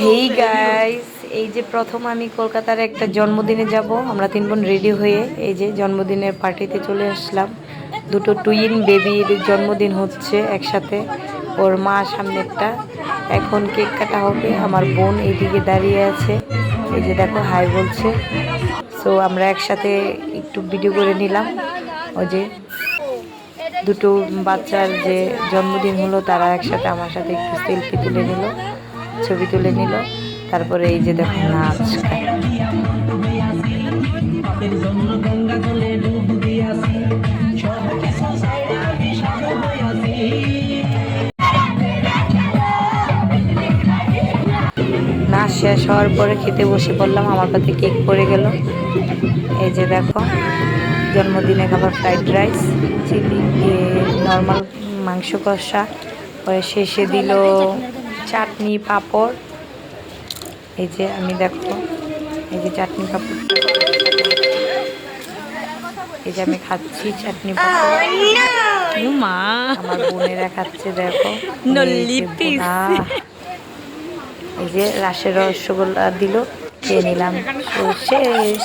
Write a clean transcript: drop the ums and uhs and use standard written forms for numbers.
Hey guys, এই যে প্রথম আমি কলকাতার একটা জন্মদিনে যাব। আমরা 3 বোন রেডি হয়ে এই যে জন্মদিনের পার্টিতে চলে আসলাম। দুটো টুইন বেবির জন্মদিন হচ্ছে একসাথে, ওর মা সামনেরটা। এখন কেক কাটা হবে। আমার বোন এইদিকে দাঁড়িয়ে আছে, এই যে দেখো হাই বলছে। সো আমরা একসাথে একটু ভিডিও করে নিলাম। ওই যে দুটো বাচ্চার যে জন্মদিন হলো, তারা একসাথে আমার সাথে একটু সেলফি তুলে নিল, ছবি তুলে নিল। তারপরে এই যে দেখো নাচ। নাচ শেষ হওয়ার পরে খেতে বসে পড়লাম। আমার পাতে কেক পড়ে গেল। এই যে দেখো জন্মদিনে খাবার ফ্রাইড রাইস, চিলি, নর্মাল মাংস কষা, পরে শেষে দিল চাটনি পাঁপড়। এই যে আমি দেখো, এই যে চাটনি পাঁপড়, এই যে আমি খাচ্ছি চাটনি পাঁপড়। মা আমার বোনেরা খাচ্ছে দেখো। এই যে রাশের রসগোল্লা দিল, খেয়ে নিলাম। শেষ।